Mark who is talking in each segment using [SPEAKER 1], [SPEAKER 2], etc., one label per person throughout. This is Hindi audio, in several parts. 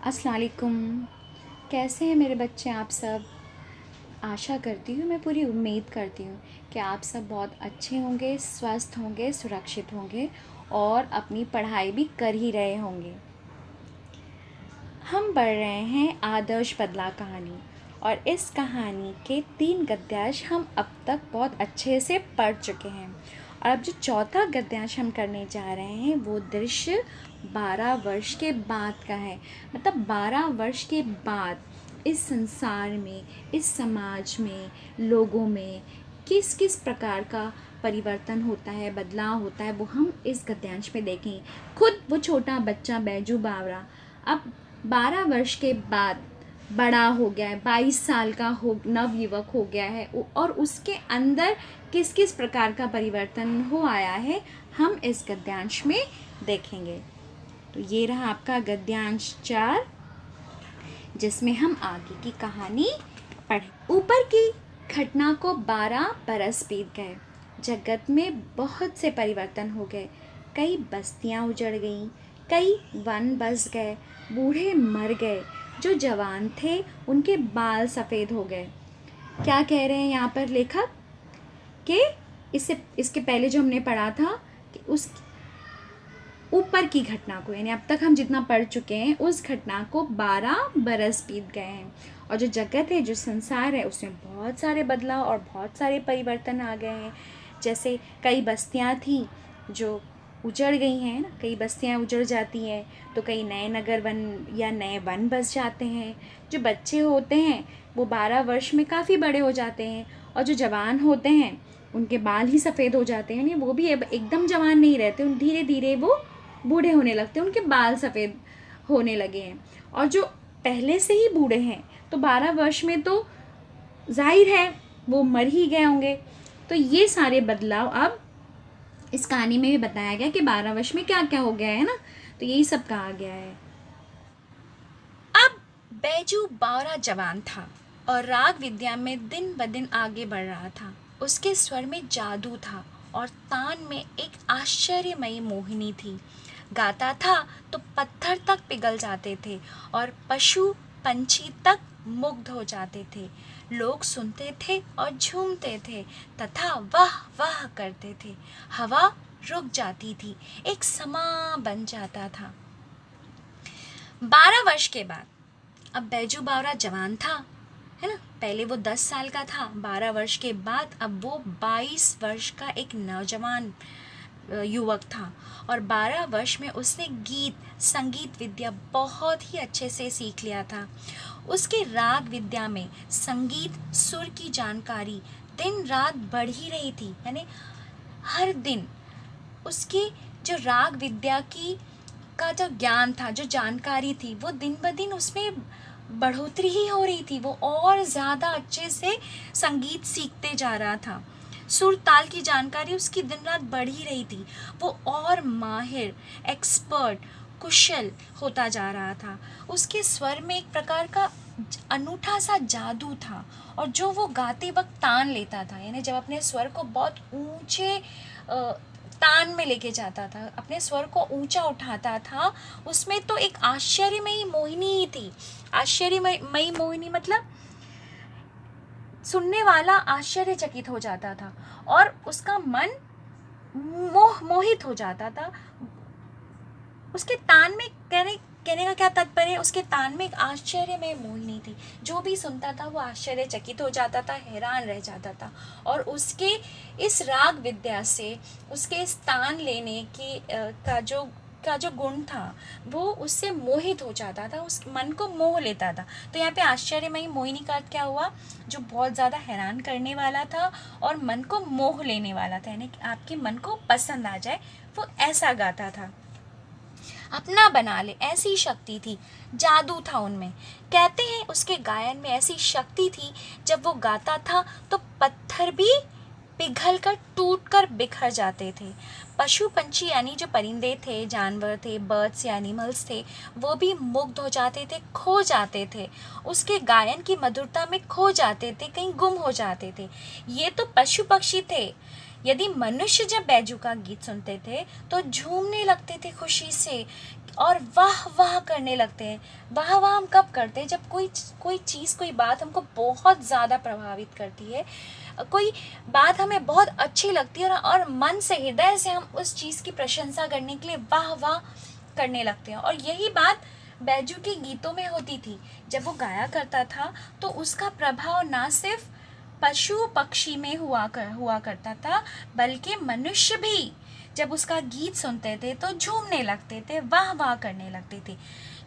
[SPEAKER 1] अस्सलाम वालेकुम। कैसे हैं मेरे बच्चे आप सब। आशा करती हूँ, मैं पूरी उम्मीद करती हूँ कि आप सब बहुत अच्छे होंगे, स्वस्थ होंगे, सुरक्षित होंगे और अपनी पढ़ाई भी कर ही रहे होंगे। हम पढ़ रहे हैं आदर्श बदला कहानी और इस कहानी के 3 गद्यांश हम अब तक बहुत अच्छे से पढ़ चुके हैं। और अब जो चौथा गद्यांश हम करने जा रहे हैं वो दृश्य 12 वर्ष के बाद का है। मतलब 12 वर्ष के बाद इस संसार में, इस समाज में, लोगों में किस किस प्रकार का परिवर्तन होता है, बदलाव होता है, वो हम इस गद्यांश में देखेंगे। खुद वो छोटा बच्चा बैजू बावरा अब 12 वर्ष के बाद बड़ा हो गया है, 22 साल का हो नवयुवक हो गया है और उसके अंदर किस किस प्रकार का परिवर्तन हो आया है हम इस गद्यांश में देखेंगे। तो ये रहा आपका गद्यांश 4, जिसमें हम आगे की कहानी पढ़ें। ऊपर की घटना को 12 बरस बीत गए। जगत में बहुत से परिवर्तन हो गए। कई बस्तियां उजड़ गईं, कई वन बस गए, बूढ़े मर गए, जो जवान थे उनके बाल सफ़ेद हो गए। क्या कह रहे हैं यहाँ पर लेखक कि इसके पहले जो हमने पढ़ा था कि उस ऊपर की घटना को, यानी अब तक हम जितना पढ़ चुके हैं उस घटना को 12 बरस बीत गए हैं और जो जगत है, जो संसार है, उसमें बहुत सारे बदलाव और बहुत सारे परिवर्तन आ गए हैं। जैसे कई बस्तियां थी जो उजड़ गई हैं ना, कई बस्तियां उजड़ जाती हैं तो कई नए नगर वन या नए वन बस जाते हैं। जो बच्चे होते हैं वो 12 वर्ष में काफ़ी बड़े हो जाते हैं और जो जवान होते हैं उनके बाल ही सफ़ेद हो जाते हैं, यानी वो भी अब एकदम जवान नहीं रहते, धीरे धीरे वो बूढ़े होने लगते हैं, उनके बाल सफ़ेद होने लगे हैं। और जो पहले से ही बूढ़े हैं तो 12 वर्ष में तो जाहिर है वो मर ही गए होंगे। तो ये सारे बदलाव अब इस कहानी में भी बताया गया कि 12 वर्ष में क्या क्या हो गया है ना, तो यही सब कहा गया है। अब बैजू बावरा जवान था और राग विद्या में दिन ब दिन आगे बढ़ रहा था। उसके स्वर में जादू था और तान में एक आश्चर्यमयी मोहिनी थी। गाता था तो पत्थर तक पिघल जाते थे और पशु पंछी तक मुग्ध हो जाते थे। लोग सुनते थे और झूमते थे तथा वाह वाह करते थे। हवा रुक जाती थी, एक समा बन जाता था। 12 वर्ष के बाद अब बैजू बावरा जवान था, है ना। पहले वो 10 साल का था, 12 वर्ष के बाद अब वो 22 वर्ष का एक नौजवान युवक था और 12 वर्ष में उसने गीत संगीत विद्या बहुत ही अच्छे से सीख लिया था। उसके राग विद्या में संगीत सुर की जानकारी दिन रात बढ़ ही रही थी, यानी हर दिन उसकी जो राग विद्या की का जो ज्ञान था, जो जानकारी थी, वो दिन ब दिन उसमें बढ़ोतरी ही हो रही थी। वो और ज़्यादा अच्छे से संगीत सीखते जा रहा था। सुर ताल की जानकारी उसकी दिन रात बढ़ ही रही थी। वो और माहिर, एक्सपर्ट, कुशल होता जा रहा था। उसके स्वर में एक प्रकार का अनूठा सा जादू था और जो वो गाते वक्त तान लेता था, यानी जब अपने स्वर को बहुत ऊंचे तान में लेके जाता था, अपने स्वर को ऊंचा उठाता था, उसमें तो एक आश्चर्यमयी मोहिनी ही थी। आश्चर्यमयी मोहिनी मतलब सुनने वाला आश्चर्यचकित हो जाता था और उसका मन मोहित हो जाता था। उसके तान में कहने का क्या तात्पर्य है, उसके तान में एक आश्चर्यमय मोहिनी थी। जो भी सुनता था वो आश्चर्यचकित हो जाता था, हैरान रह जाता था और उसके इस राग विद्या से, उसके इस तान लेने की का जो गुण था वो उससे मोहित हो जाता था, उस मन को मोह लेता था। तो यहाँ पे आश्चर्यमयी मोहिनी का अर्थ क्या हुआ, जो बहुत ज़्यादा हैरान करने वाला था और मन को मोह लेने वाला था, यानी कि आपके मन को पसंद आ जाए, वो ऐसा गाता था। अपना बना ले ऐसी शक्ति थी, जादू था उनमें। कहते हैं उसके गायन में ऐसी शक्ति थी, जब वो गाता था तो पत्थर भी पिघल कर टूट कर बिखर जाते थे। पशु पंछी यानी जो परिंदे थे, जानवर थे, बर्ड्स या एनिमल्स थे, वो भी मुग्ध हो जाते थे, खो जाते थे, उसके गायन की मधुरता में खो जाते थे, कहीं गुम हो जाते थे। ये तो पशु पक्षी थे। यदि मनुष्य जब बैजू का गीत सुनते थे तो झूमने लगते थे खुशी से, और वाह वाह करने लगते हैं। वाह वाह हम कब करते हैं? जब कोई चीज़, कोई बात हमको बहुत ज़्यादा प्रभावित करती है, कोई बात हमें बहुत अच्छी लगती है और मन से, हृदय से हम उस चीज़ की प्रशंसा करने के लिए वाह वाह करने लगते हैं। और यही बात बैजू के गीतों में होती थी। जब वो गाया करता था तो उसका प्रभाव ना सिर्फ पशु पक्षी में हुआ करता था, बल्कि मनुष्य भी जब उसका गीत सुनते थे तो झूमने लगते थे, वाह वाह करने लगते थे।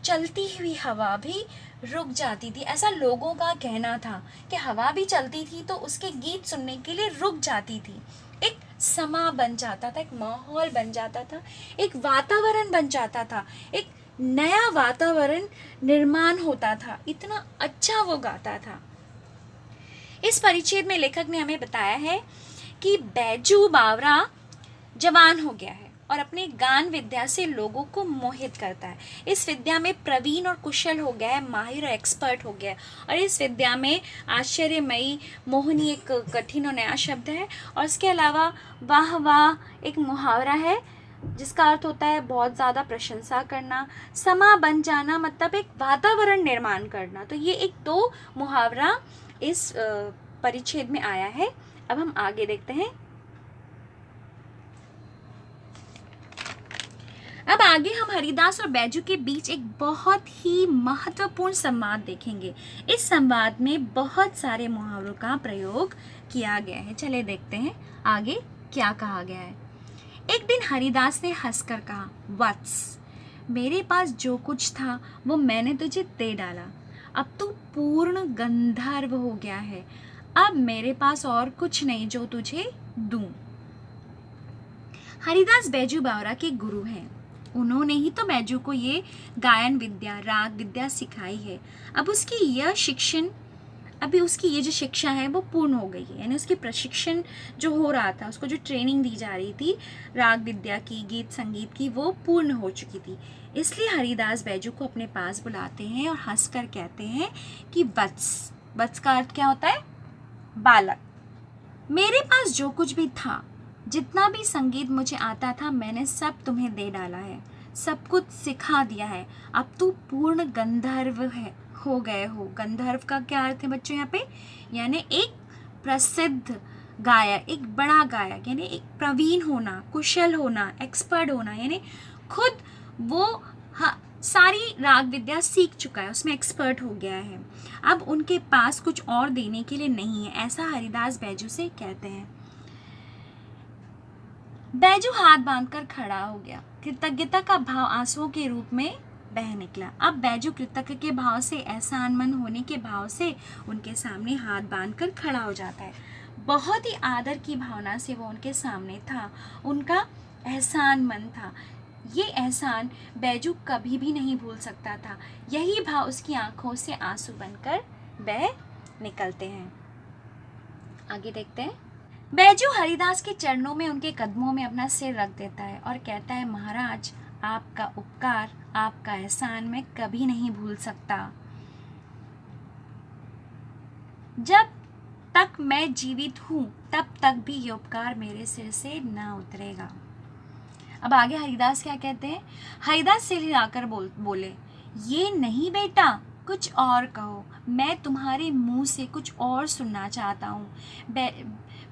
[SPEAKER 1] चलती हुई हवा भी रुक जाती थी। ऐसा लोगों का कहना था कि हवा भी चलती थी तो उसके गीत सुनने के लिए रुक जाती थी। एक समा बन जाता था, एक माहौल बन जाता था, एक वातावरण बन जाता था, एक नया वातावरण निर्माण होता था। इतना अच्छा वो गाता था। इस परिच्छेद में लेखक ने हमें बताया है कि बैजू बावरा जवान हो गया है और अपने गान विद्या से लोगों को मोहित करता है। इस विद्या में प्रवीण और कुशल हो गया है, माहिर और एक्सपर्ट हो गया है। और इस विद्या में आश्चर्यमयी, मोहिनी एक कठिन और नया शब्द है। और इसके अलावा वाह वाह एक मुहावरा है जिसका अर्थ होता है बहुत ज़्यादा प्रशंसा करना। समा बन जाना मतलब एक वातावरण निर्माण करना। तो ये एक दो मुहावरा इस परिच्छेद में आया है। अब हम आगे देखते हैं। अब आगे हम हरिदास और बैजू के बीच एक बहुत ही महत्वपूर्ण संवाद देखेंगे। इस संवाद में बहुत सारे मुहावरों का प्रयोग किया गया है। चलिए देखते हैं आगे क्या कहा गया है। एक दिन हरिदास ने हंसकर कहा, वत्स, मेरे पास जो कुछ था वो मैंने तुझे दे डाला। अब तू पूर्ण गंधर्व हो गया है। अब मेरे पास और कुछ नहीं जो तुझे दूं। हरिदास बैजू बावरा के गुरु हैं। उन्होंने ही तो बैजू को ये गायन विद्या, राग विद्या सिखाई है। अब उसकी ये जो शिक्षा है वो पूर्ण हो गई है। यानी उसकी प्रशिक्षण जो हो रहा था, उसको जो ट्रेनिंग दी जा रही थी राग विद्या की, गीत संगीत की, वो पूर्ण हो चुकी थी। इसलिए हरिदास बैजू को अपने पास बुलाते हैं और हंसकर कहते हैं कि वत्स का अर्थ क्या होता है? बालक। मेरे पास जो कुछ भी था, जितना भी संगीत मुझे आता था, मैंने सब तुम्हें दे डाला है, सब कुछ सिखा दिया है। अब तू पूर्ण गंधर्व हो गए हो। गंधर्व का क्या अर्थ है बच्चों यहाँ पे? यानी एक प्रसिद्ध गायक, एक बड़ा गायक, यानी एक प्रवीण होना, कुशल होना, एक्सपर्ट होना। यानी खुद वो सारी राग विद्या सीख चुका है, उसमें एक्सपर्ट हो गया है। अब उनके पास कुछ और देने के लिए नहीं है, ऐसा हरिदास बैजू से कहते हैं। बैजू हाथ बांधकर खड़ा हो गया। कृतज्ञता का भाव आंसुओं के रूप में बह निकला। अब बैजू कृतज्ञ के भाव से, एहसानमंद होने के भाव से उनके सामने हाथ बांधकर खड़ा हो जाता है। बहुत ही आदर की भावना से वो उनके सामने था, उनका एहसानमंद था। ये एहसान बैजू कभी भी नहीं भूल सकता था। यही भाव उसकी आंखों से आंसू बनकर बह निकलते हैं। आगे देखते हैं। बैजू हरिदास के चरणों में, उनके कदमों में अपना सिर रख देता है और कहता है, महाराज, आपका उपकार, आपका एहसान मैं कभी नहीं भूल सकता। जब तक मैं जीवित हूँ तब तक भी ये उपकार मेरे सिर से ना उतरेगा। अब आगे हरिदास क्या कहते हैं? हरिदास सिर हिलाकर बोले, ये नहीं बेटा, कुछ और कहो, मैं तुम्हारे मुंह से कुछ और सुनना चाहता हूँ।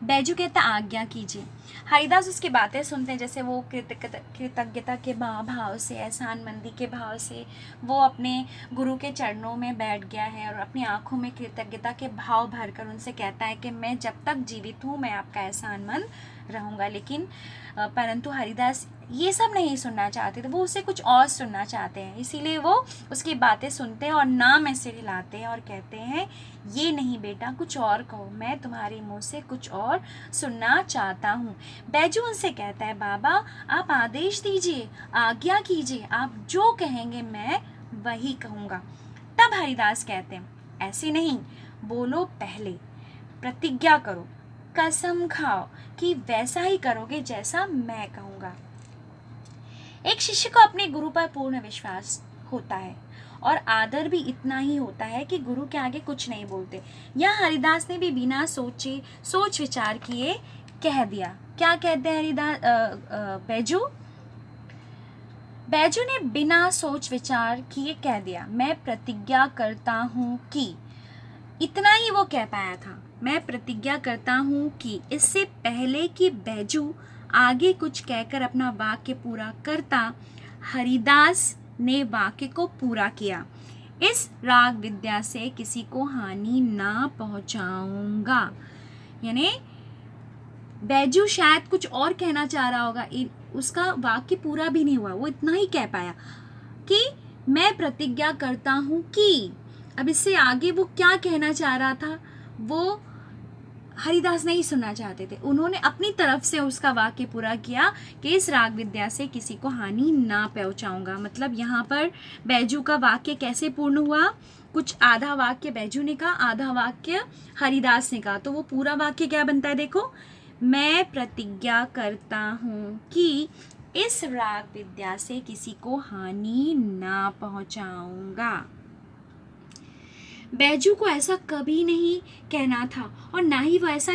[SPEAKER 1] बैजू कहता, आज्ञा कीजिए। हरिदास उसकी बातें सुनते हैं, जैसे वो कृतज्ञता के भाव से, एहसानमंदी के भाव से वो अपने गुरु के चरणों में बैठ गया है और अपनी आंखों में कृतज्ञता के भाव भरकर उनसे कहता है कि मैं जब तक जीवित हूँ मैं आपका एहसानमंद रहूँगा। लेकिन परंतु हरिदास ये सब नहीं सुनना चाहते थे, वो उससे कुछ और सुनना चाहते हैं। इसीलिए वो उसकी बातें सुनते हैं और ना में सिर हिलाते हैं और कहते हैं, ये नहीं बेटा, कुछ और कहो, मैं तुम्हारे मुंह से कुछ और सुनना चाहता हूँ। बैजू उनसे कहता है, बाबा आप आदेश दीजिए, आज्ञा कीजिए, आप जो कहेंगे मैं वही कहूँगा। तब हरिदास कहते हैं, ऐसे नहीं, बोलो, पहले प्रतिज्ञा करो, कसम खाओ कि वैसा ही करोगे जैसा मैं कहूँगा। एक शिष्य को अपने गुरु पर पूर्ण विश्वास होता है और आदर भी इतना ही होता है कि गुरु के आगे कुछ नहीं बोलते। यहाँ हरिदास ने भी बिना सोच विचार किए कह दिया। क्या कहते हैं बैजू? बैजू ने बिना सोच विचार किए कह दिया, मैं प्रतिज्ञा करता हूँ कि, इतना ही वो कह पाया था, मैं प्रतिज्ञा करता हूँ कि। इससे पहले कि बैजू आगे कुछ कहकर अपना वाक्य पूरा करता, हरिदास ने वाक्य को पूरा किया, इस राग विद्या से किसी को हानि ना पहुंचाऊंगा। यानी बैजू शायद कुछ और कहना चाह रहा होगा, उसका वाक्य पूरा भी नहीं हुआ, वो इतना ही कह पाया कि मैं प्रतिज्ञा करता हूँ कि। अब इससे आगे वो क्या कहना चाह रहा था वो हरिदास नहीं सुनना चाहते थे। उन्होंने अपनी तरफ से उसका वाक्य पूरा किया कि इस राग विद्या से किसी को हानि ना पहुंचाऊंगा। मतलब यहाँ पर बैजू का वाक्य कैसे पूर्ण हुआ, कुछ आधा वाक्य बैजू ने कहा, आधा वाक्य हरिदास ने कहा, तो वो पूरा वाक्य क्या बनता है देखो, मैं प्रतिज्ञा करता हूँ कि इस राग विद्या से किसी को हानि ना पहुंचाऊंगा। बैजू को ऐसा कभी नहीं कहना था और ना ही वो ऐसा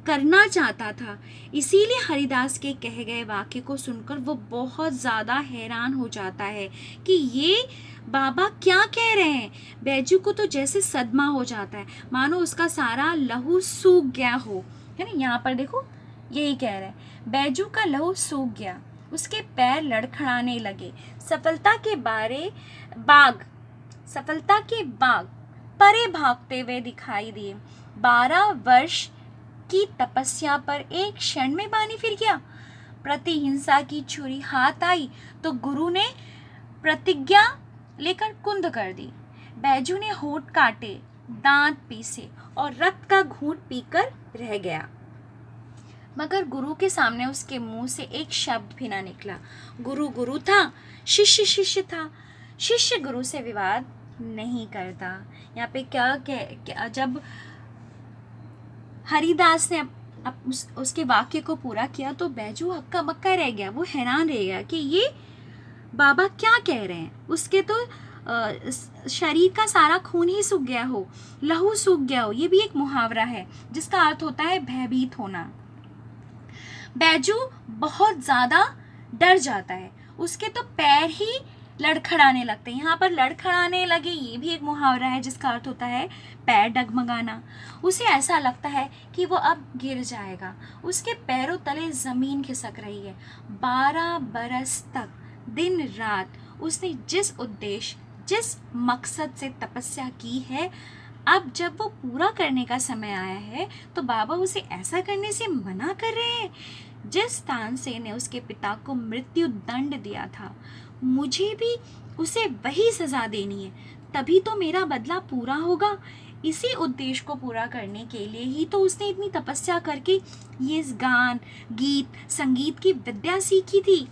[SPEAKER 1] करना चाहता था। इसीलिए हरिदास के कहे गए वाक्य को सुनकर वो बहुत ज़्यादा हैरान हो जाता है कि ये बाबा क्या कह रहे हैं। बैजू को तो जैसे सदमा हो जाता है, मानो उसका सारा लहू सूख गया हो, है ना। यहाँ पर देखो यही कह रहे हैं, बैजू का लहू सूख गया, उसके पैर लड़खड़ाने लगे, सफलता के बाग परे भागते हुए दिखाई दिए। 12 वर्ष की तपस्या पर एक क्षण में पानी फिर गया। प्रतिहिंसा की छुरी हाथ आई तो गुरु ने प्रतिज्ञा लेकर कुंद कर दी। बैजू ने होठ काटे, दांत पीसे और रक्त का घूंट पीकर रह गया, मगर गुरु के सामने उसके मुंह से एक शब्द भी ना निकला। गुरु गुरु था, शिष्य शिष्य था, शिष्य गुरु से विवाद नहीं करता। यहाँ पे क्या जब हरिदास ने उसके वाक्य को पूरा किया तो बैजू हक्का बक्का रह गया, वो हैरान रह गया कि ये बाबा क्या कह रहे हैं। उसके तो शरीर का सारा खून ही सूख गया हो, लहू सूख गया हो। ये भी एक मुहावरा है जिसका अर्थ होता है भयभीत होना। बैजू बहुत ज़्यादा डर जाता है, उसके तो पैर ही लड़खड़ाने लगते हैं। यहाँ पर लड़खड़ाने लगे ये भी एक मुहावरा है जिसका अर्थ होता है पैर डगमगाना। उसे ऐसा लगता है कि वो अब गिर जाएगा, उसके पैरों तले ज़मीन खिसक रही है। 12 बरस तक दिन रात उसने जिस उद्देश्य, जिस मकसद से तपस्या की है, अब जब वो पूरा करने का समय आया है तो बाबा उसे ऐसा करने से मना कर रहे हैं। जिस तानसेन ने उसके पिता को मृत्यु दंड दिया था, मुझे भी उसे वही सज़ा देनी है, तभी तो मेरा बदला पूरा होगा। इसी उद्देश्य को पूरा करने के लिए ही तो उसने इतनी तपस्या करके ये गान, गीत, संगीत की विद्या सीखी थी।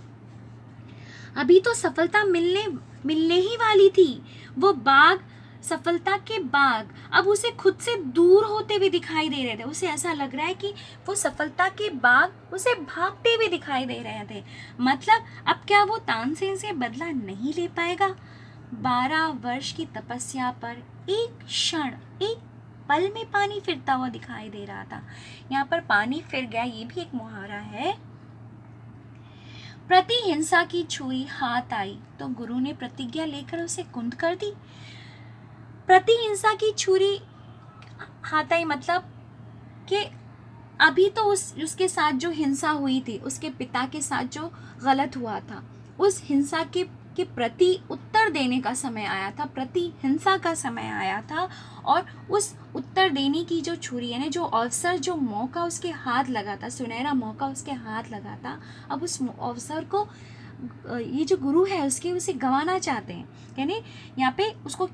[SPEAKER 1] अभी तो सफलता मिलने ही वाली थी। वो बाग, सफलता के बाग अब उसे खुद से दूर होते हुए दिखाई दे रहे थे। उसे ऐसा लग रहा है कि वो सफलता के बाग उसे भागते हुए दिखाई दे रहे थे। मतलब अब क्या वो तानसेन से बदला नहीं ले पाएगा। 12 वर्ष की तपस्या पर एक क्षण, एक पल में पानी फिरता हुआ दिखाई दे रहा था। यहाँ पर पानी फिर गया, ये भी एक मुहावरा है। प्रतिहिंसा की छुरी हाथ आई तो गुरु ने प्रतिज्ञा लेकर उसे कुंद कर दी। प्रतिहिंसा की छुरी हाथ आई मतलब कि अभी तो उसके साथ जो हिंसा हुई थी, उसके पिता के साथ जो गलत हुआ था, उस हिंसा के प्रति उत्तर देने का समय आया था, प्रतिहिंसा का समय आया था। और उस उत्तर देने की जो छुरी है ना, जो अवसर, जो मौका उसके हाथ लगा था, सुनहरा मौका उसके हाथ लगा था, अब उस अवसर को ये जो गुरु है उसे गंवाना चाहते हैं। यानी यहाँ पे उसको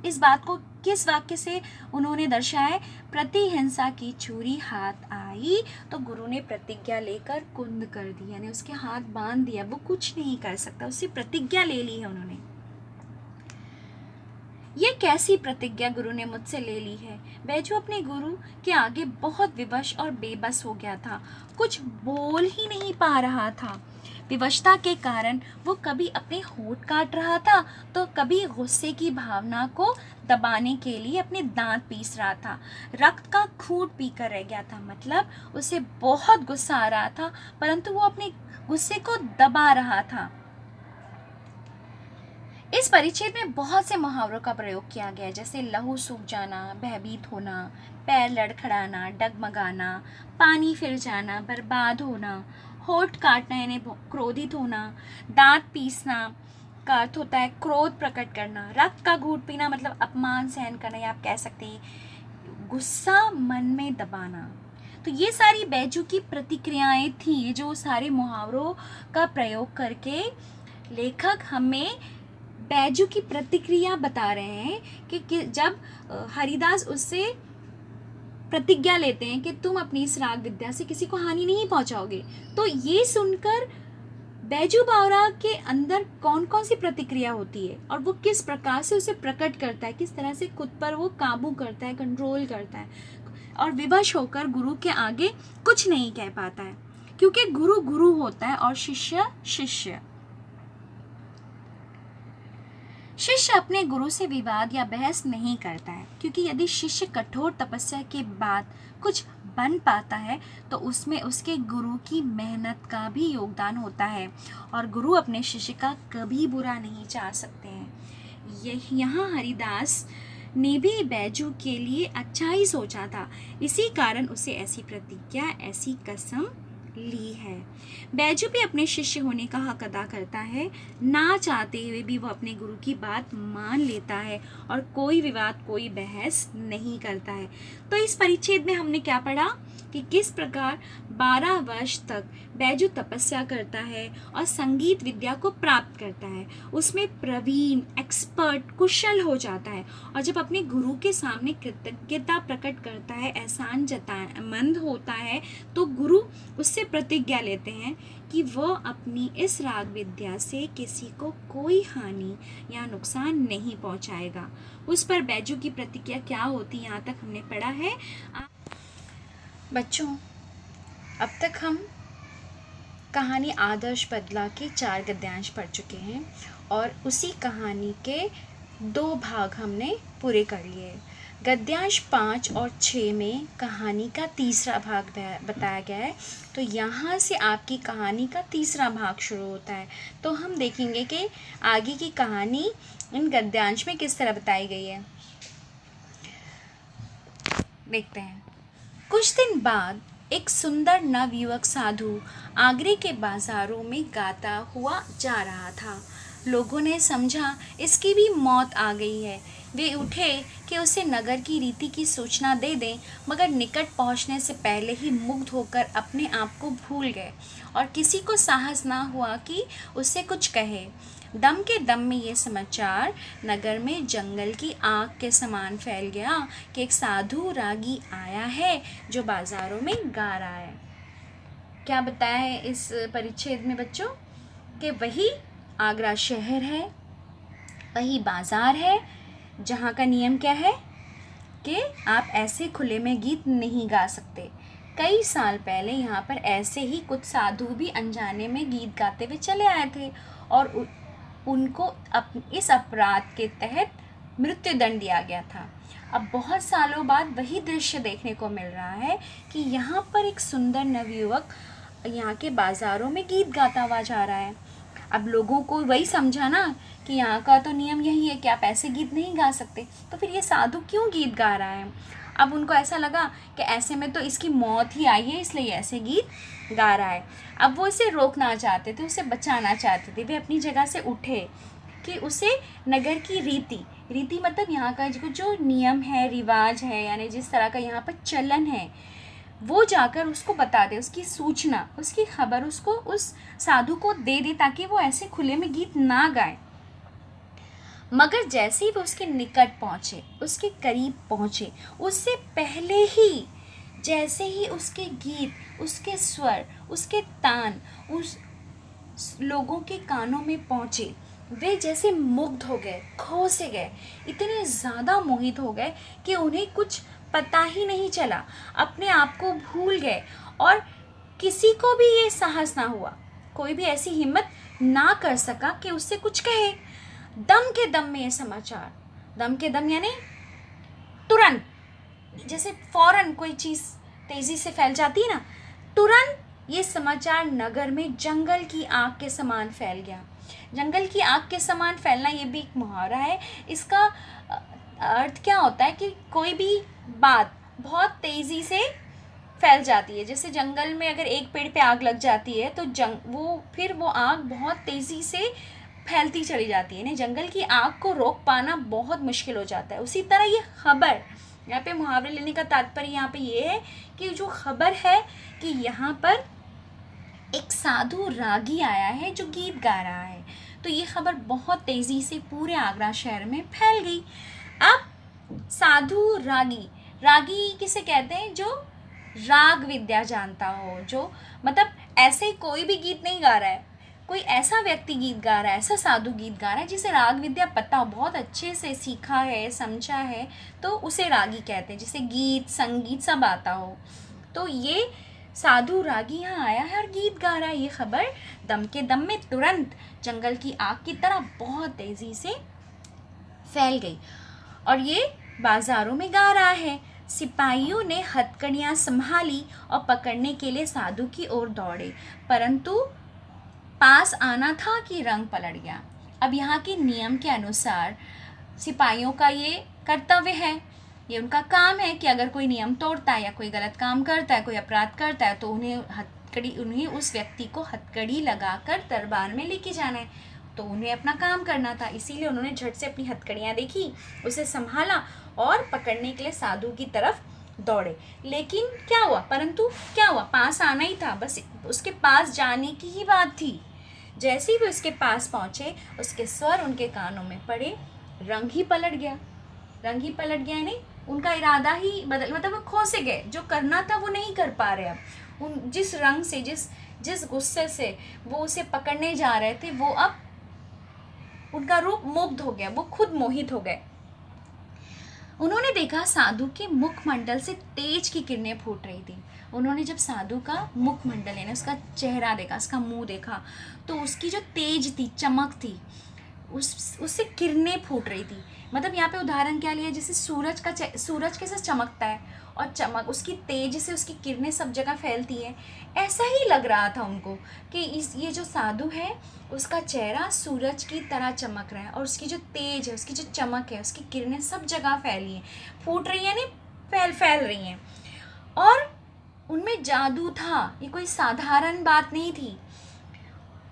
[SPEAKER 1] इस बात को किस वाक्य से उन्होंने दर्शाया? प्रतिहिंसा की छुरी हाथ आई तो गुरु ने प्रतिज्ञा लेकर कुंद कर दी, यानी उसके हाथ बांध दिया, वो कुछ नहीं कर सकता, उससे प्रतिज्ञा ले ली है उन्होंने। ये कैसी प्रतिज्ञा गुरु ने मुझसे ले ली है? बैजू अपने गुरु के आगे बहुत विवश और बेबस हो गया था, कुछ बोल ही नहीं पा रहा था। विवशता के कारण वो कभी अपने होठ काट रहा था तो कभी गुस्से की भावना को दबाने के लिए अपने दांत पीस रहा था। रक्त का घूंट पीकर रह गया था, मतलब उसे बहुत गुस्सा आ रहा था परंतु वो अपने गुस्से को दबा रहा था। इस परिच्छेद में बहुत से मुहावरों का प्रयोग किया गया है, जैसे लहू सूख जाना, भयभीत होना, पैर लड़खड़ाना, डगमगाना, पानी फिर जाना, बर्बाद होना, होठ काटना यानी क्रोधित होना, दांत पीसना का अर्थ होता है क्रोध प्रकट करना, रक्त का घूंट पीना मतलब अपमान सहन करना, या आप कह सकते हैं गुस्सा मन में दबाना। तो ये सारी बैजू की प्रतिक्रियाएं थी, ये जो सारे मुहावरों का प्रयोग करके लेखक हमें बैजू की प्रतिक्रिया बता रहे हैं कि जब हरिदास उससे प्रतिज्ञा लेते हैं कि तुम अपनी इस राग विद्या से किसी को हानि नहीं पहुंचाओगे, तो ये सुनकर बैजू बावरा के अंदर कौन कौन सी प्रतिक्रिया होती है और वो किस प्रकार से उसे प्रकट करता है, किस तरह से खुद पर वो काबू करता है, कंट्रोल करता है और विवश होकर गुरु के आगे कुछ नहीं कह पाता है, क्योंकि गुरु गुरु होता है और शिष्य शिष्य। शिष्य अपने गुरु से विवाद या बहस नहीं करता है, क्योंकि यदि शिष्य कठोर तपस्या के बाद कुछ बन पाता है तो उसमें उसके गुरु की मेहनत का भी योगदान होता है और गुरु अपने शिष्य का कभी बुरा नहीं चाह सकते हैं। यहाँ हरिदास ने भी बैजू के लिए अच्छा ही सोचा था, इसी कारण उसे ऐसी प्रतिज्ञा, ऐसी कसम ली है। बैजू भी अपने शिष्य होने का हक अदा करता है, ना चाहते हुए भी वो अपने गुरु की बात मान लेता है और कोई विवाद, कोई बहस नहीं करता है। तो इस परिच्छेद में हमने क्या पढ़ा कि किस प्रकार 12 वर्ष तक बैजू तपस्या करता है और संगीत विद्या को प्राप्त करता है, उसमें प्रवीण, एक्सपर्ट, कुशल हो जाता है और जब अपने गुरु के सामने कृतज्ञता प्रकट करता है, एहसान जतामंद होता है, तो गुरु उससे प्रतिज्ञा लेते हैं कि वो अपनी इस राग विद्या से किसी को कोई हानि या नुकसान नहीं पहुंचाएगा। उस पर बैजू की प्रतिज्ञा क्या होती, यहाँ तक हमने पढ़ा है। बच्चों, अब तक हम कहानी आदर्श बदला के 4 गद्यांश पढ़ चुके हैं और उसी कहानी के 2 भाग हमने पूरे कर लिए। गद्यांश 5 और 6 में कहानी का तीसरा भाग बताया गया है, तो यहाँ से आपकी कहानी का तीसरा भाग शुरू होता है। तो हम देखेंगे कि आगे की कहानी इन गद्यांश में किस तरह बताई गई है। देखते हैं। कुछ दिन बाद एक सुंदर नवयुवक साधु आगरे के बाजारों में गाता हुआ जा रहा था। लोगों ने समझा इसकी भी मौत आ गई है। वे उठे कि उसे नगर की रीति की सूचना दे दें, मगर निकट पहुंचने से पहले ही मुग्ध होकर अपने आप को भूल गए और किसी को साहस ना हुआ कि उससे कुछ कहे। दम के दम में ये समाचार नगर में जंगल की आग के समान फैल गया कि एक साधु रागी आया है जो बाज़ारों में गा रहा है। क्या बताया है इस परिच्छेद में बच्चों? कि वही आगरा शहर है, वही बाज़ार है जहाँ का नियम क्या है कि आप ऐसे खुले में गीत नहीं गा सकते। कई साल पहले यहाँ पर ऐसे ही कुछ साधु भी अनजाने में गीत गाते हुए चले आए थे और उनको इस अपराध के तहत मृत्युदंड दिया गया था। अब बहुत सालों बाद वही दृश्य देखने को मिल रहा है कि यहाँ पर एक सुंदर नवयुवक यहाँ के बाज़ारों में गीत गाता हुआ जा रहा है। अब लोगों को वही समझा ना कि यहाँ का तो नियम यही है कि आप ऐसे गीत नहीं गा सकते, तो फिर ये साधु क्यों गीत गा रहा है। अब उनको ऐसा लगा कि ऐसे में तो इसकी मौत ही आई है, इसलिए ऐसे गीत गा रहा है। अब वो इसे रोकना चाहते थे, उसे बचाना चाहते थे। वे अपनी जगह से उठे कि उसे नगर की रीति मतलब यहाँ का जो नियम है, रिवाज है, यानी जिस तरह का यहाँ पर चलन है, वो जाकर उसको बता दे, उसकी सूचना, उसकी खबर उसको उस साधु को दे दे ताकि वो ऐसे खुले में गीत ना गाए। मगर जैसे ही वो उसके निकट पहुँचे, उसके करीब पहुँचे, उससे पहले ही जैसे ही उसके गीत, उसके स्वर, उसके तान उस लोगों के कानों में पहुँचे, वे जैसे मुग्ध हो गए, खो से गए, इतने ज़्यादा मोहित हो गए कि उन्हें कुछ पता ही नहीं चला, अपने आप को भूल गए और किसी को भी ये साहस ना हुआ, कोई भी ऐसी हिम्मत ना कर सका कि उससे कुछ कहे। दम के दम में ये समाचार, दम के दम यानी तुरंत, जैसे फौरन कोई चीज़ तेज़ी से फैल जाती है ना, तुरंत ये समाचार नगर में जंगल की आग के समान फैल गया। जंगल की आग के समान फैलना, ये भी एक मुहावरा है। इसका अर्थ क्या होता है कि कोई भी बात बहुत तेज़ी से फैल जाती है। जैसे जंगल में अगर एक पेड़ पे आग लग जाती है तो वो आग बहुत तेज़ी से फैलती चली जाती है ना। जंगल की आग को रोक पाना बहुत मुश्किल हो जाता है। उसी तरह ये खबर, यहाँ पे मुहावरे लेने का तात्पर्य यहाँ पे ये है कि जो खबर है कि यहाँ पर एक साधु रागी आया है जो गीत गा रहा है, तो ये खबर बहुत तेज़ी से पूरे आगरा शहर में फैल गई। अब साधु रागी, रागी किसे कहते हैं? जो राग विद्या जानता हो, जो मतलब ऐसे कोई भी गीत नहीं गा रहा है, कोई ऐसा व्यक्ति गीत गा रहा है, ऐसा साधु गीत गा रहा है जिसे राग विद्या पता हो, बहुत अच्छे से सीखा है, समझा है, तो उसे रागी कहते हैं। जिसे गीत संगीत सब आता हो। तो ये साधु रागी यहाँ आया है और गीत गा रहा है। ये खबर दम के दम में तुरंत जंगल की आग की तरह बहुत तेज़ी से फैल गई और ये बाज़ारों में गा रहा है। सिपाहियों ने हथकड़ियाँ संभाली और पकड़ने के लिए साधु की ओर दौड़े, परंतु पास आना था कि रंग पलट गया। अब यहाँ के नियम के अनुसार सिपाहियों का ये कर्तव्य है, ये उनका काम है कि अगर कोई नियम तोड़ता है या कोई गलत काम करता है, कोई अपराध करता है, तो उन्हें उस व्यक्ति को हथकड़ी लगाकर दरबार में लेके जाना है। तो उन्हें अपना काम करना था, इसीलिए उन्होंने झट से अपनी हथकड़ियाँ देखी, उसे संभाला और पकड़ने के लिए साधु की तरफ दौड़े। लेकिन क्या हुआ? पास आना ही था, बस उसके पास जाने की ही बात थी। जैसे ही वो उसके पास पहुँचे, उसके स्वर उनके कानों में पड़े, रंग ही पलट गया यानी उनका इरादा ही बदल, मतलब वो खो से गए, जो करना था वो नहीं कर पा रहे। अब जिस रंग से, जिस गुस्से से वो उसे पकड़ने जा रहे थे, वो अब उनका रूप मुग्ध हो गया, वो खुद मोहित हो गए। उन्होंने देखा साधु के मुखमंडल से तेज की किरणें फूट रही थी। उन्होंने जब साधु का मुखमंडल यानी उसका चेहरा देखा, उसका मुंह देखा, तो उसकी जो तेज थी, चमक थी, उससे किरणें फूट रही थी। मतलब यहाँ पे उदाहरण क्या लिया, जैसे सूरज कैसे चमकता है और चमक उसकी तेज से उसकी किरणें सब जगह फैलती हैं, ऐसा ही लग रहा था उनको कि ये जो साधु है उसका चेहरा सूरज की तरह चमक रहा है और उसकी जो तेज है, उसकी जो चमक है, उसकी किरणें सब जगह फैली हैं, फूट रही हैं, नहीं फैल रही हैं। और उनमें जादू था, ये कोई साधारण बात नहीं थी,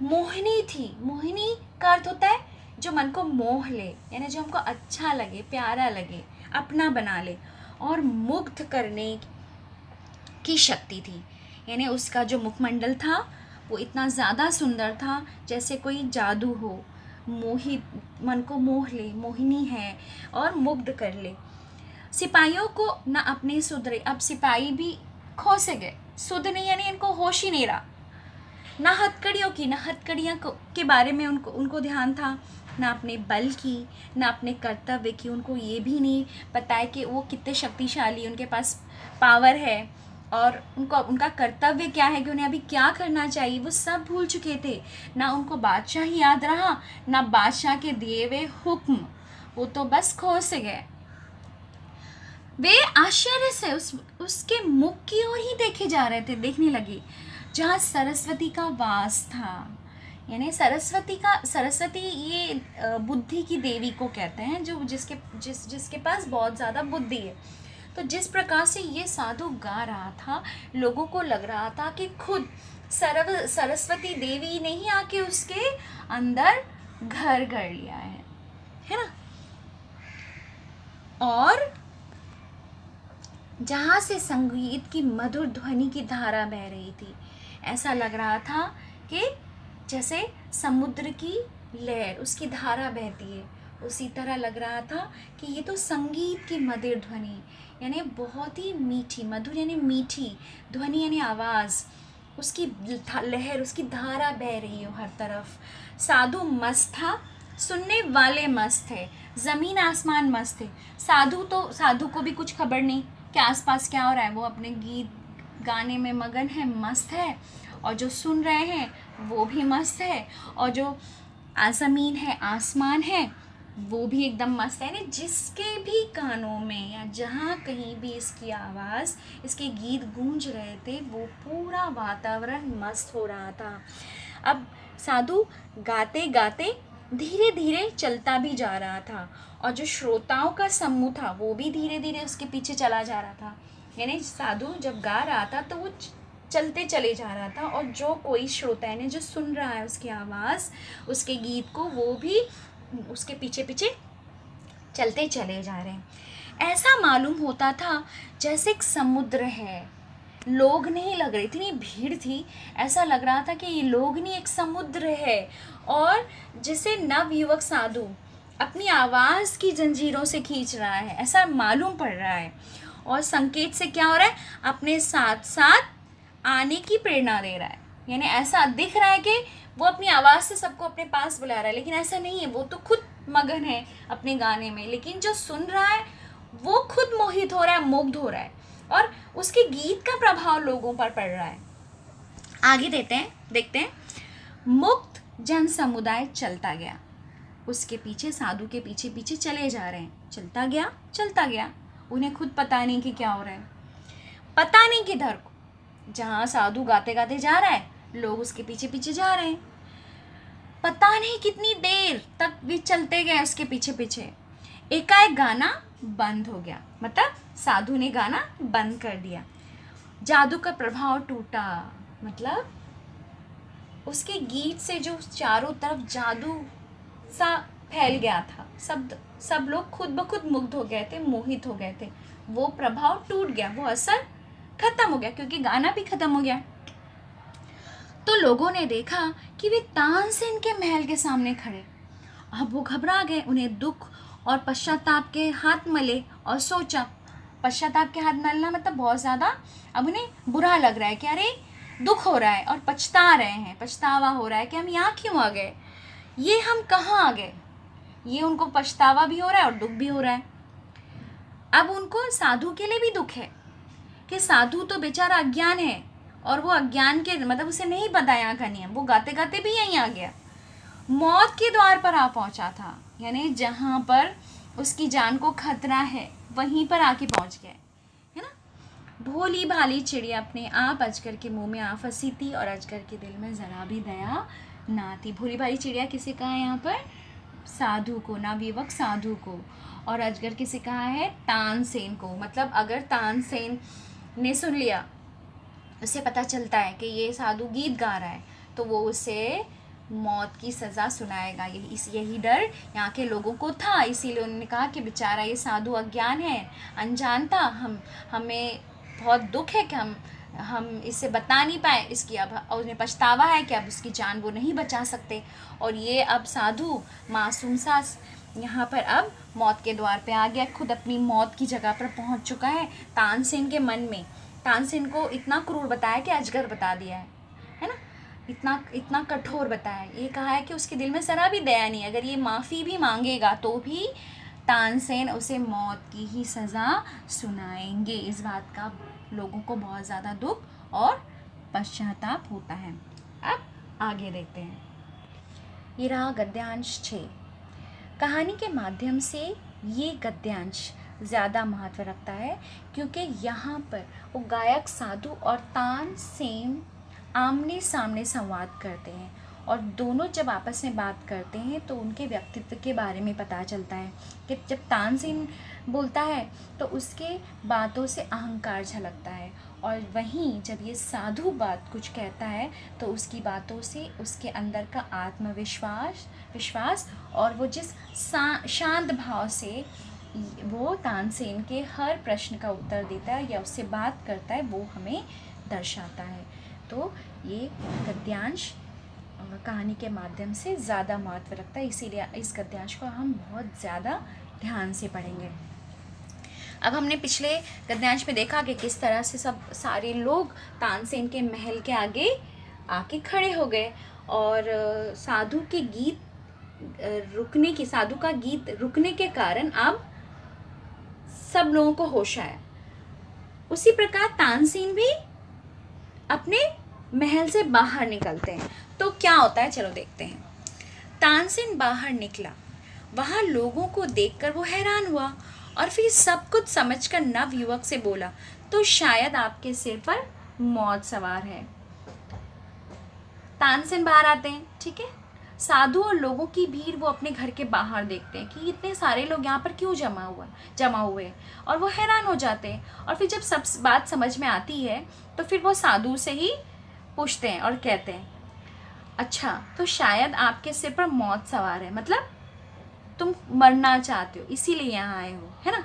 [SPEAKER 1] मोहिनी थी। मोहिनी का अर्थ होता है जो मन को मोह ले, यानी जो हमको अच्छा लगे, प्यारा लगे, अपना बना ले, और मुग्ध करने की शक्ति थी। यानी उसका जो मुखमंडल था वो इतना ज़्यादा सुंदर था जैसे कोई जादू हो, मोहित, मन को मोह ले, मोहिनी है और मुग्ध कर ले। सिपाहियों को न अपने सुध रहे, अब सिपाही भी खो से गए, सुध नहीं यानी इनको होश ही नहीं रहा, ना हथकड़ियों के बारे में उनको ध्यान था, ना अपने बल की, ना अपने कर्तव्य की। उनको ये भी नहीं पता है कि वो कितने शक्तिशाली, उनके पास पावर है और उनका कर्तव्य क्या है कि उन्हें अभी क्या करना चाहिए, वो सब भूल चुके थे। ना उनको बादशाह ही याद रहा, ना बादशाह के दिए हुए हुक्म, वो तो बस खो से गए। वे आश्चर्य से उसके मुख की ओर ही देखने लगे जहाँ सरस्वती का वास था। यानी सरस्वती ये बुद्धि की देवी को कहते हैं, जो जिसके पास बहुत ज़्यादा बुद्धि है। तो जिस प्रकार से ये साधु गा रहा था, लोगों को लग रहा था कि खुद सरस्वती देवी ने ही आके उसके अंदर घर कर लिया है ना। और जहाँ से संगीत की मधुर ध्वनि की धारा बह रही थी, ऐसा लग रहा था कि जैसे समुद्र की लहर, उसकी धारा बहती है, उसी तरह लग रहा था कि ये तो संगीत की मधुर ध्वनि, यानी बहुत ही मीठी, मधुर यानी मीठी, ध्वनि यानी आवाज़, उसकी लहर, उसकी धारा बह रही हो हर तरफ। साधु मस्त था, सुनने वाले मस्त थे, ज़मीन आसमान मस्त थे। साधु को भी कुछ खबर नहीं कि आसपास क्या हो रहा है, वो अपने गीत गाने में मगन है, मस्त है, और जो सुन रहे हैं वो भी मस्त है, और जो ज़मीन है, आसमान है, वो भी एकदम मस्त है। यानी जिसके भी कानों में या जहाँ कहीं भी इसकी आवाज़, इसके गीत गूंज रहे थे, वो पूरा वातावरण मस्त हो रहा था। अब साधु गाते गाते धीरे धीरे चलता भी जा रहा था और जो श्रोताओं का समूह था वो भी धीरे धीरे उसके पीछे चला जा रहा था। यानी साधु जब गा रहा था तो वो चलते चले जा रहा था और जो कोई श्रोता यानी जो सुन रहा है उसकी आवाज़, उसके गीत को, वो भी उसके पीछे पीछे चलते चले जा रहे हैं। ऐसा मालूम होता था जैसे एक समुद्र है, लोग नहीं लग रहे, इतनी भीड़ थी, ऐसा लग रहा था कि ये लोग नहीं एक समुद्र है और जिसे नवयुवक साधु अपनी आवाज़ की जंजीरों से खींच रहा है, ऐसा मालूम पड़ रहा है। और संकेत से क्या हो रहा है, अपने साथ साथ आने की प्रेरणा दे रहा है। यानी ऐसा दिख रहा है कि वो अपनी आवाज़ से सबको अपने पास बुला रहा है, लेकिन ऐसा नहीं है, वो तो खुद मगन है अपने गाने में, लेकिन जो सुन रहा है वो खुद मोहित हो रहा है, मुग्ध हो रहा है और उसके गीत का प्रभाव लोगों पर पड़ रहा है। आगे देखते हैं। मुक्त जन समुदाय चलता गया, उसके पीछे साधु के पीछे पीछे चले जा रहे हैं। चलता गया, उन्हें खुद पता नहीं कि क्या हो रहा है, पता नहीं किधर को। जहाँ साधु गाते गाते जा रहा है, लोग उसके पीछे पीछे जा रहे हैं। पता नहीं कितनी देर तक भी चलते गए उसके पीछे पीछे। एकाएक गाना बंद हो गया, मतलब साधु ने गाना बंद कर दिया। जादू का प्रभाव टूटा, मतलब उसके गीत से जो चारों तरफ जादू सा फैल गया था, सब लोग खुद ब खुद मुग्ध हो गए थे, मोहित हो गए थे। वो प्रभाव टूट गया, वो असर खत्म हो गया, क्योंकि गाना भी खत्म हो गया। तो लोगों ने देखा कि वे तानसेन के महल के सामने खड़े। अब वो घबरा गए, उन्हें दुख और पश्चाताप के हाथ मले और सोचा, पश्चाताप के हाथ मलना मतलब बहुत ज़्यादा अब उन्हें बुरा लग रहा है कि अरे दुख हो रहा है और पछता रहे हैं, पछतावा हो रहा है कि हम यहाँ क्यों आ गए, ये हम कहाँ आ गए। ये उनको पछतावा भी हो रहा है और दुख भी हो रहा है। अब उनको साधु के लिए भी दुख है कि साधु तो बेचारा अज्ञान है और वो अज्ञान के मतलब उसे नहीं पता यहाँ का नियम, वो गाते गाते भी यहीं आ गया, मौत के द्वार पर आ पहुँचा था। यानी जहाँ पर उसकी जान को खतरा है वहीं पर आके पहुँच गया है ना। भोली भाली चिड़िया अपने आप अजगर के मुंह में आ फंसी थी और अजगर के दिल में ज़रा भी दया ना थी। भोली भाली चिड़िया किसे कहा है यहाँ पर, साधु को, नवयुवक साधु को। और अजगर किसे कहा है, तानसेन को। मतलब अगर तानसेन ने सुन लिया, उसे पता चलता है कि ये साधु गीत गा रहा है, तो वो उसे मौत की सज़ा सुनाएगा। यही डर यहाँ के लोगों को था, इसीलिए उन्होंने कहा कि बेचारा ये साधु अज्ञान है, अनजान था, हमें बहुत दुख है कि हम इससे बता नहीं पाए, इसकी अब उन्हें पछतावा है कि अब उसकी जान वो नहीं बचा सकते। और ये अब साधु मासूम सा यहाँ पर अब मौत के द्वार पे आ गया, खुद अपनी मौत की जगह पर पहुँच चुका है। तानसेन के मन में तानसेन को इतना क्रूर बताया कि अजगर बता दिया है ना, इतना कठोर बताया। ये कहा है कि उसके दिल में ज़रा भी दया नहीं, अगर ये माफ़ी भी मांगेगा तो भी तानसेन उसे मौत की ही सज़ा सुनाएंगे। इस बात का लोगों को बहुत ज़्यादा दुख और पश्चाताप होता है। अब आगे देखते हैं। ये रहा गद्यांश 6। कहानी के माध्यम से ये गद्यांश ज़्यादा महत्व रखता है क्योंकि यहाँ पर वो गायक साधु और तानसेन आमने सामने संवाद करते हैं और दोनों जब आपस में बात करते हैं तो उनके व्यक्तित्व के बारे में पता चलता है कि जब तानसेन बोलता है तो उसके बातों से अहंकार झलकता है और वहीं जब ये साधु बात कुछ कहता है तो उसकी बातों से उसके अंदर का आत्मविश्वास और वो जिस शांत भाव से वो तानसेन के हर प्रश्न का उत्तर देता है या उससे बात करता है वो हमें दर्शाता है। तो ये गद्यांश कहानी के माध्यम से ज़्यादा महत्व रखता है, इसीलिए इस गद्यांश को हम बहुत ज़्यादा ध्यान से पढ़ेंगे। अब हमने पिछले गद्यांश में देखा कि किस तरह से सारे लोग तानसेन के महल के आगे आके खड़े हो गए और साधु का गीत रुकने के कारण अब सब लोगों को होश आया। उसी प्रकार तानसेन भी अपने महल से बाहर निकलते हैं तो क्या होता है, चलो देखते हैं। तानसेन बाहर निकला, वहाँ लोगों को देखकर वो हैरान हुआ और फिर सब कुछ समझकर नवयुवक से बोला, तो शायद आपके सिर पर मौत सवार है। तानसेन बाहर आते हैं, ठीक है। साधु और लोगों की भीड़ वो अपने घर के बाहर देखते हैं कि इतने सारे लोग यहाँ पर क्यों जमा हुए हैं, और वो हैरान हो जाते हैं। और फिर जब सब बात समझ में आती है तो फिर वो साधु से ही पूछते हैं और कहते हैं, अच्छा तो शायद आपके सिर पर मौत सवार है, मतलब तुम मरना चाहते हो इसीलिए यहाँ आए हो, है ना।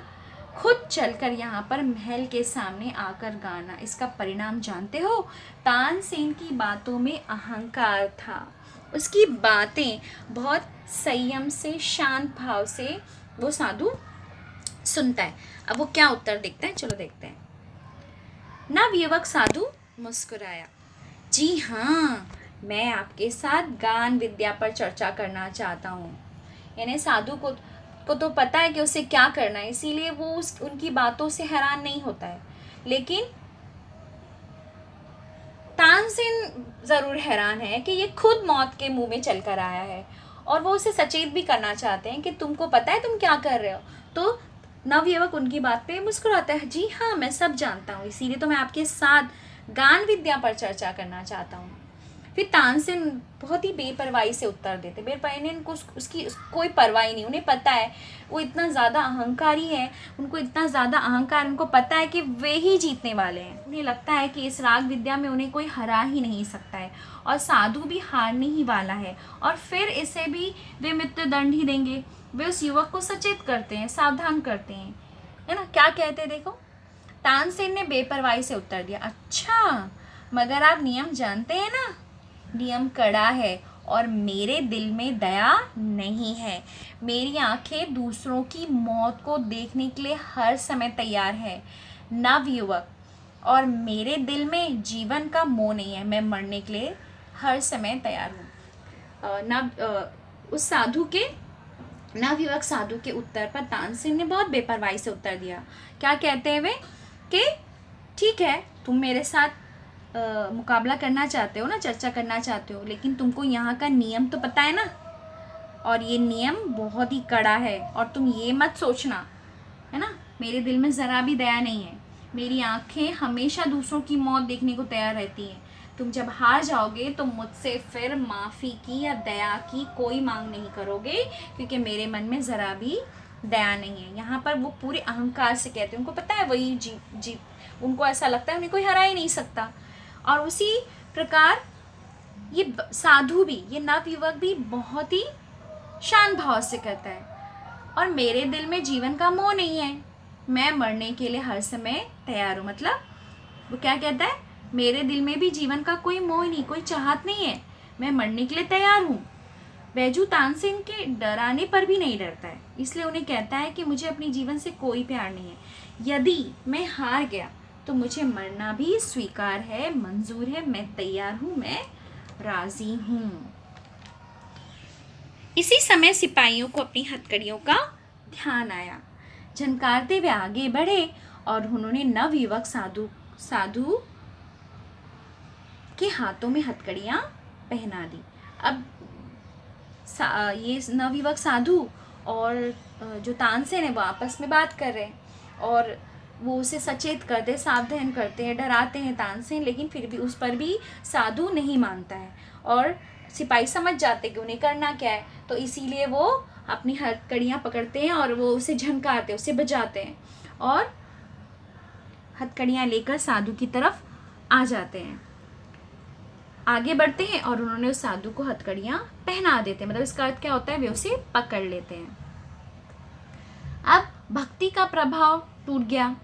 [SPEAKER 1] खुद चलकर यहाँ पर महल के सामने आकर गाना, इसका परिणाम जानते हो। तानसेन की बातों में अहंकार था, उसकी बातें बहुत संयम से, शांत भाव से वो साधु सुनता है। अब वो क्या उत्तर देखते हैं, चलो देखते हैं। नवयुवक साधु मुस्कुराया, जी हाँ, मैं आपके साथ गान विद्या पर चर्चा करना चाहता हूँ। यानी साधु को तो पता है कि उसे क्या करना है, इसीलिए वो उनकी बातों से हैरान नहीं होता है। लेकिन तानसेन ज़रूर हैरान है कि ये खुद मौत के मुंह में चल कर आया है, और वो उसे सचेत भी करना चाहते हैं कि तुमको पता है तुम क्या कर रहे हो। तो नवयुवक उनकी बात पे मुस्कुराता है, जी हाँ, मैं सब जानता हूँ, इसीलिए तो मैं आपके साथ गान विद्या पर चर्चा करना चाहता हूँ। फिर तानसेन बहुत ही बेपरवाही से उत्तर देते। बेपरवाही ने उनको उसकी कोई परवाही नहीं, उन्हें पता है वो इतना ज़्यादा अहंकारी है, उनको इतना ज़्यादा अहंकार, उनको पता है कि वे ही जीतने वाले हैं। उन्हें लगता है कि इस राग विद्या में उन्हें कोई हरा ही नहीं सकता है, और साधु भी हारने ही वाला है, और फिर इसे भी वे मृत्युदंड ही देंगे। वे उस युवक को सचेत करते हैं, सावधान करते हैं, है ना। क्या कहते हैं देखो। तानसेन ने बेपरवाही से उत्तर दिया, अच्छा मगर आप नियम जानते हैं ना, नियम कड़ा है और मेरे दिल में दया नहीं है। मेरी आंखें दूसरों की मौत को देखने के लिए हर समय तैयार है, नवयुवक, और मेरे दिल में जीवन का मोह नहीं है, मैं मरने के लिए हर समय तैयार हूँ। उस नवयुवक साधु के उत्तर पर तानसेन ने बहुत बेपरवाही से उत्तर दिया। क्या कहते हैं वे कि ठीक है, तुम मेरे साथ मुकाबला करना चाहते हो ना, चर्चा करना चाहते हो, लेकिन तुमको यहाँ का नियम तो पता है ना, और ये नियम बहुत ही कड़ा है, और तुम ये मत सोचना, है ना, मेरे दिल में ज़रा भी दया नहीं है। मेरी आंखें हमेशा दूसरों की मौत देखने को तैयार रहती हैं। तुम जब हार जाओगे तो मुझसे फिर माफ़ी की या दया की कोई मांग नहीं करोगे, क्योंकि मेरे मन में ज़रा भी दया नहीं है। यहाँ पर वो पूरे अहंकार से कहते हैं, उनको पता है वही जीत, उनको ऐसा लगता है उन्हें कोई हरा ही नहीं सकता। और उसी प्रकार ये साधु भी, ये नवयुवक भी बहुत ही शांत भाव से कहता है, और मेरे दिल में जीवन का मोह नहीं है, मैं मरने के लिए हर समय तैयार हूँ। मतलब वो क्या कहता है, मेरे दिल में भी जीवन का कोई मोह नहीं, कोई चाहत नहीं है, मैं मरने के लिए तैयार हूँ। बैजू तानसेन के डराने पर भी नहीं डरता है, इसलिए उन्हें कहता है कि मुझे अपने जीवन से कोई प्यार नहीं है। यदि मैं हार गया तो मुझे मरना भी स्वीकार है, मंजूर है, मैं तैयार हूँ, मैं राजी हूँ। इसी समय सिपाहियों को अपनी हथकड़ियों का ध्यान आया। झनकारते हुए आगे बढ़े और उन्होंने नवयुवक साधु के हाथों में हथकड़ियाँ पहना दी। अब ये नवयुवक साधु और जो तानसेन है वो आपस में बात कर रहे हैं, और वो उसे सचेत करते, सावधान करते हैं, डराते हैं तानसेन, लेकिन फिर भी उस पर भी साधु नहीं मानता है, और सिपाही समझ जाते कि उन्हें करना क्या है, तो इसीलिए वो अपनी हथकड़ियाँ पकड़ते हैं और वो उसे झनकारते, उसे बजाते हैं, और हथकड़ियाँ लेकर साधु की तरफ आ जाते हैं, आगे बढ़ते हैं, और उन्होंने उस साधु को हथकड़ियाँ पहना देते हैं। मतलब इसका अर्थ क्या होता है, वे उसे पकड़ लेते हैं। अब भक्ति का प्रभाव टूट गया,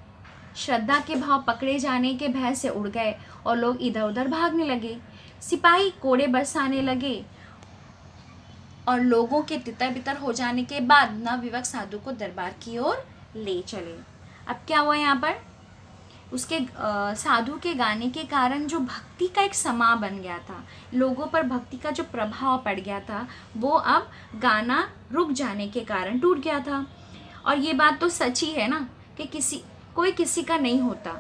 [SPEAKER 1] श्रद्धा के भाव पकड़े जाने के भय से उड़ गए, और लोग इधर उधर भागने लगे। सिपाही कोड़े बरसाने लगे, और लोगों के तितर बितर हो जाने के बाद नवयुवक साधु को दरबार की ओर ले चले। अब क्या हुआ यहाँ पर, उसके साधु के गाने के कारण जो भक्ति का एक समा बन गया था, लोगों पर भक्ति का जो प्रभाव पड़ गया था, वो अब गाना रुक जाने के कारण टूट गया था। और ये बात तो सच ही है ना कि कोई किसी का नहीं होता।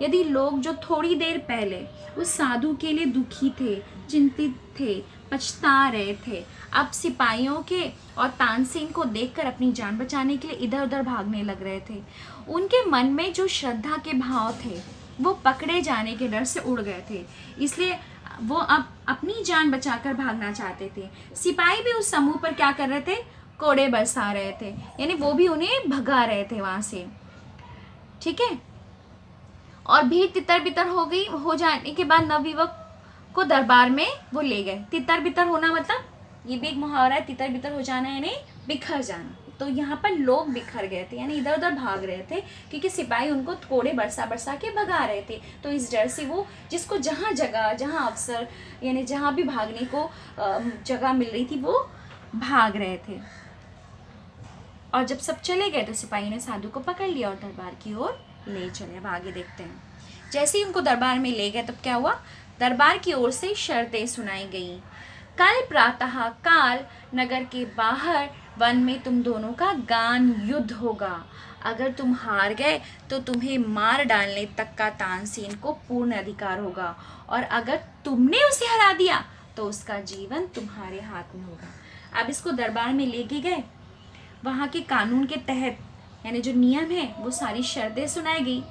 [SPEAKER 1] यदि लोग जो थोड़ी देर पहले उस साधु के लिए दुखी थे, चिंतित थे, पछता रहे थे, अब सिपाहियों के और तानसेन को देखकर अपनी जान बचाने के लिए इधर उधर भागने लग रहे थे, उनके मन में जो श्रद्धा के भाव थे वो पकड़े जाने के डर से उड़ गए थे। इसलिए वो अब अपनी जान बचाकर भागना चाहते थे। सिपाही भी उस समूह पर क्या कर रहे थे, कोड़े बरसा रहे थे, यानी वो भी उन्हें भगा रहे थे वहां से। ठीक है। और भीड़ तितर बितर हो जाने के बाद नवयुवक को दरबार में वो ले गए। तितर बितर होना मतलब ये भी एक मुहावरा है, तितर बितर हो जाना यानी बिखर जाना। तो यहाँ पर लोग बिखर गए थे, यानी इधर उधर भाग रहे थे, क्योंकि सिपाही उनको कोड़े बरसा बरसा के भगा रहे थे। तो इस डर से वो जिसको जहाँ जगह, जहाँ अवसर, यानी जहाँ भी भागने को जगह मिल रही थी वो भाग रहे थे। और जब सब चले गए तो सिपाही ने साधु को पकड़ लिया और दरबार की ओर ले चले। अब आगे देखते हैं। जैसे ही उनको दरबार में ले गए तब क्या हुआ, दरबार की ओर से शर्तें सुनाई गई। कल प्रातः काल नगर के बाहर वन में तुम दोनों का गान युद्ध होगा। अगर तुम हार गए तो तुम्हें मार डालने तक का तानसेन को पूर्ण अधिकार होगा, और अगर तुमने उसे हरा दिया तो उसका जीवन तुम्हारे हाथ में होगा। अब इसको दरबार में लेके गए, वहाँ के कानून के तहत यानी जो नियम है वो सारी शर्तें सुनाई गई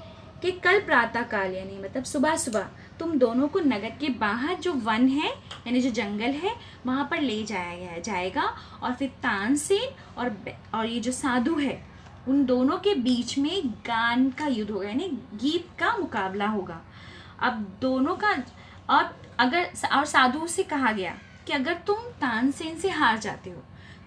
[SPEAKER 1] कि कल प्रातः काल यानी मतलब सुबह सुबह तुम दोनों को नगर के बाहर जो वन है यानी जो जंगल है वहाँ पर ले जाया जाएगा, और फिर तानसेन और ये जो साधु है उन दोनों के बीच में गान का युद्ध होगा, यानी गीत का मुकाबला होगा। अब दोनों का और साधु से कहा गया कि अगर तुम तानसेन से हार जाते हो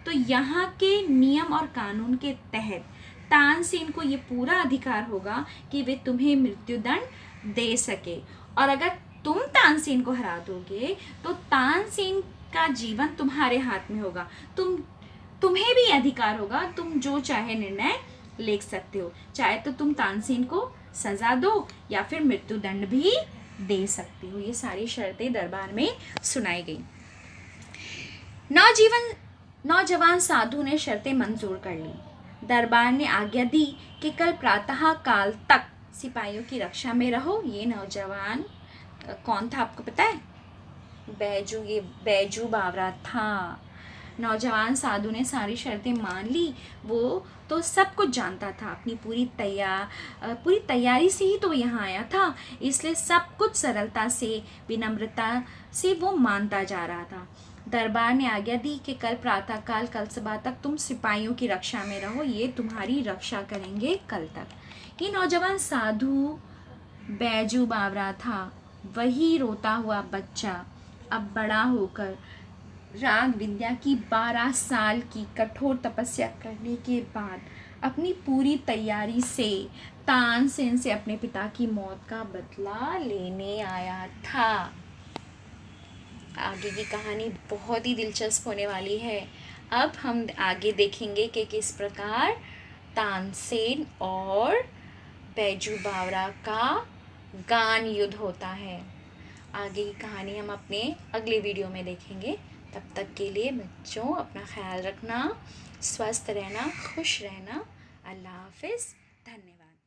[SPEAKER 1] तो यहाँ के नियम और कानून के तहत तानसेन को ये पूरा अधिकार होगा कि वे तुम्हें मृत्युदंड दे सके, और अगर तुम तानसेन को हरा दोगे तो तानसेन का जीवन तुम्हारे हाथ में होगा। तुम्हें भी अधिकार होगा, तुम जो चाहे निर्णय ले सकते हो, चाहे तो तुम तानसेन को सजा दो या फिर मृत्युदंड भी दे सकते हो। ये सारी शर्तें दरबार में सुनाई गई। नौजवान साधु ने शर्तें मंजूर कर ली। दरबार ने आज्ञा दी कि कल प्रातः काल तक सिपाहियों की रक्षा में रहो। ये नौजवान कौन था आपको पता है? ये बैजू बावरा था। नौजवान साधु ने सारी शर्तें मान ली। वो तो सब कुछ जानता था, अपनी पूरी तैयारी से ही तो यहाँ आया था, इसलिए सब कुछ सरलता से, विनम्रता से वो मानता जा रहा था। दरबार ने आज्ञा दी कि कल प्रातःकाल, कल सुबह तक तुम सिपाहियों की रक्षा में रहो, ये तुम्हारी रक्षा करेंगे कल तक। ये नौजवान साधु बैजू बावरा था, वही रोता हुआ बच्चा अब बड़ा होकर राग विद्या की 12 साल की कठोर तपस्या करने के बाद अपनी पूरी तैयारी से तानसेन से अपने पिता की मौत का बदला लेने आया था। आगे की कहानी बहुत ही दिलचस्प होने वाली है। अब हम आगे देखेंगे कि किस प्रकार तानसेन और बैजू बावरा का गान युद्ध होता है। आगे की कहानी हम अपने अगले वीडियो में देखेंगे। तब तक के लिए बच्चों अपना ख्याल रखना, स्वस्थ रहना, खुश रहना। अल्लाह हाफिज़। धन्यवाद।